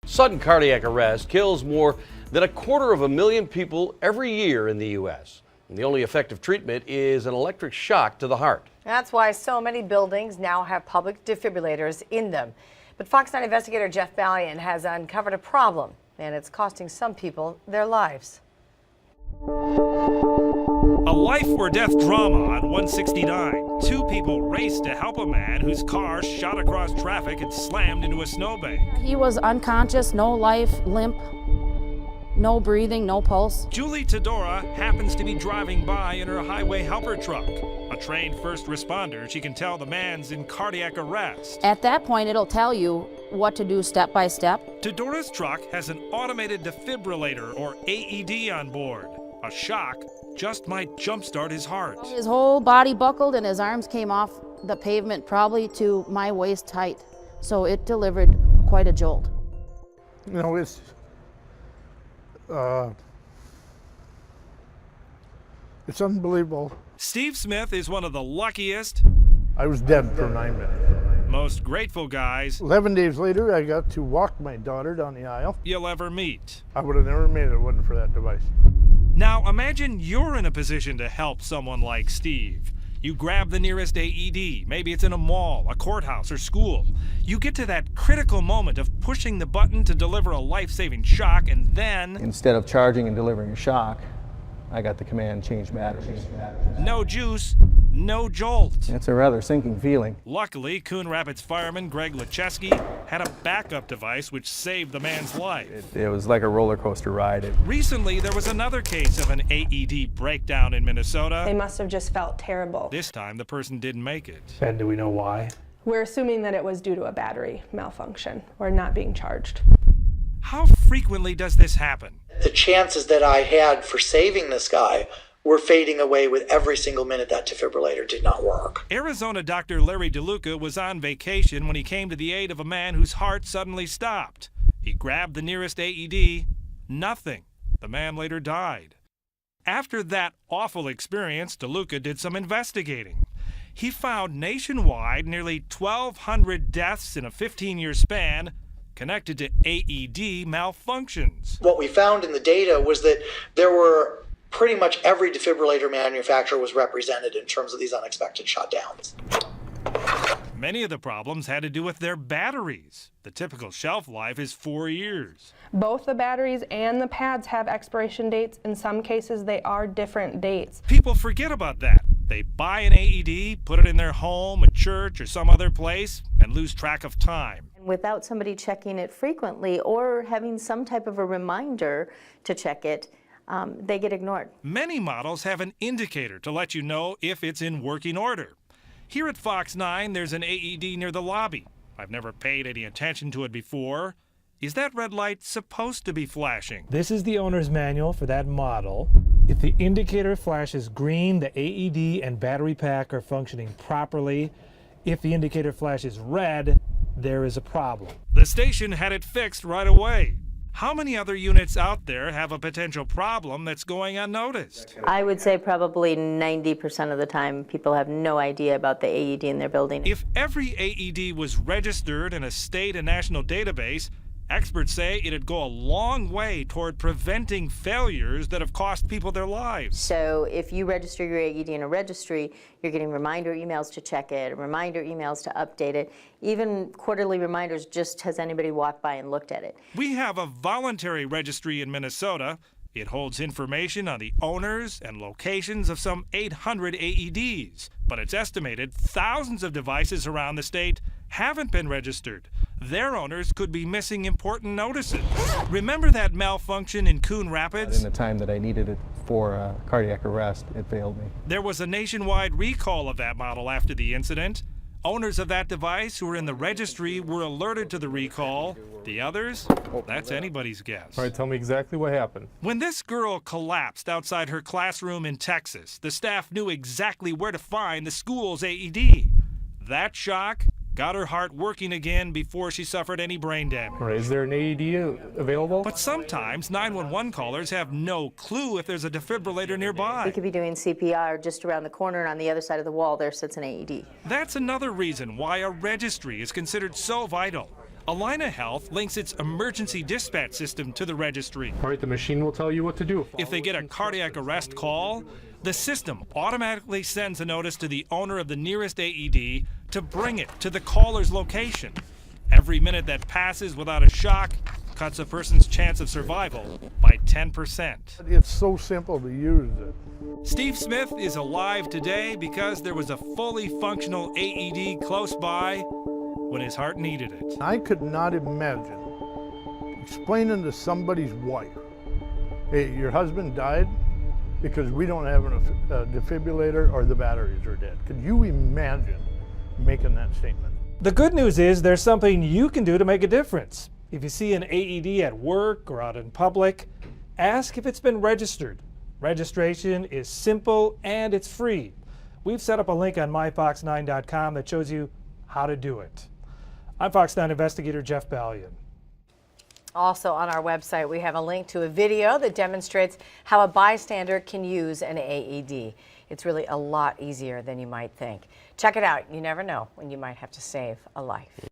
Sudden cardiac arrest kills more than 250,000 people every year in the U.S. And the only effective treatment is an electric shock to the heart. That's why so many buildings now have public defibrillators in them. But Fox 9 investigator Jeff Ballion has uncovered a problem, and it's costing some people their lives. A life or death drama on 169. Two people raced to help a man whose car shot across traffic and slammed into a snowbank. He was unconscious, no life, limp, no breathing, no pulse. Julie Todora happens to be driving by in her highway helper truck. A trained first responder, she can tell the man's in cardiac arrest. At that point, it'll tell you what to do step by step. Todora's truck has an automated defibrillator, or AED, on board. A shock just might jumpstart his heart. His whole body buckled and his arms came off the pavement probably to my waist height. So it delivered quite a jolt. You know, it's unbelievable. Steve Smith is one of the luckiest, I was dead for 9 minutes. most grateful guys 11 days later, I got to walk my daughter down the aisle. you'll ever meet. I would have never made it if it wasn't for that device. Now imagine you're in a position to help someone like Steve. You grab the nearest AED, maybe it's in a mall, a courthouse, or school. You get to that critical moment of pushing the button to deliver a life-saving shock, and then... Instead of charging and delivering a shock, I got the command change batteries. No juice, no jolt. It's a rather sinking feeling. Luckily, Coon Rapids fireman Greg Lacheski had a backup device which saved the man's life. It was like a roller coaster ride. Recently, there was another case of an AED breakdown in Minnesota. They must have just felt terrible. This time, the person didn't make it. And do we know why? We're assuming that it was due to a battery malfunction or not being charged. How frequently does this happen? The chances that I had for saving this guy were fading away with every single minute that defibrillator did not work. Arizona Dr. Larry DeLuca was on vacation when he came to the aid of a man whose heart suddenly stopped. He grabbed the nearest AED. Nothing. The man later died. After that awful experience, DeLuca did some investigating. He found nationwide nearly 1,200 deaths in a 15-year span connected to AED malfunctions. What we found in the data was that there were pretty much every defibrillator manufacturer was represented in terms of these unexpected shutdowns. Many of the problems had to do with their batteries. The typical shelf life is 4 years. Both the batteries and the pads have expiration dates. In some cases, they are different dates. People forget about that. They buy an AED, put it in their home, a church, or some other place, and lose track of time. Without somebody checking it frequently or having some type of a reminder to check it, they get ignored. Many models have an indicator to let you know if it's in working order. Here at Fox 9, there's an AED near the lobby. I've never paid any attention to it before. Is that red light supposed to be flashing? This is the owner's manual for that model. If the indicator flashes green, the AED and battery pack are functioning properly. If the indicator flashes red, there is a problem. The station had it fixed right away. How many other units out there have a potential problem that's going unnoticed? I would say probably 90% of the time people have no idea about the AED in their building. If every AED was registered in a state and national database, experts say it'd go a long way toward preventing failures that have cost people their lives. So if you register your AED in a registry, you're getting reminder emails to check it, reminder emails to update it, even quarterly reminders, just has anybody walked by and looked at it. We have a voluntary registry in Minnesota. It holds information on the owners and locations of some 800 AEDs, but it's estimated thousands of devices around the state haven't been registered. Their owners could be missing important notices. Remember that malfunction in Coon Rapids? In the time that I needed it for cardiac arrest, it failed me. There was a nationwide recall of that model after the incident. Owners of that device who were in the registry were alerted to the recall. The others? That's anybody's guess. All right, tell me exactly what happened. When this girl collapsed outside her classroom in Texas, the staff knew exactly where to find the school's AED. That shock got her heart working again before she suffered any brain damage. All right, is there an AED available? But sometimes 911 callers have no clue if there's a defibrillator nearby. We could be doing CPR just around the corner, and on the other side of the wall there sits an AED. That's another reason why a registry is considered so vital. Allina Health links its emergency dispatch system to the registry. All right, the machine will tell you what to do. If they get a cardiac arrest call, the system automatically sends a notice to the owner of the nearest AED to bring it to the caller's location. Every minute that passes without a shock cuts a person's chance of survival by 10%. It's so simple to use it. Steve Smith is alive today because there was a fully functional AED close by when his heart needed it. I could not imagine explaining to somebody's wife, hey, your husband died because we don't have a defibrillator or the batteries are dead. Could you imagine making that statement? The good news is there's something you can do to make a difference. If you see an AED at work or out in public, ask if it's been registered. Registration is simple and it's free. We've set up a link on myfox9.com that shows you how to do it. I'm Fox 9 investigator Jeff Ballion. Also on our website, we have a link to a video that demonstrates how a bystander can use an AED. It's really a lot easier than you might think. Check it out. You never know when you might have to save a life.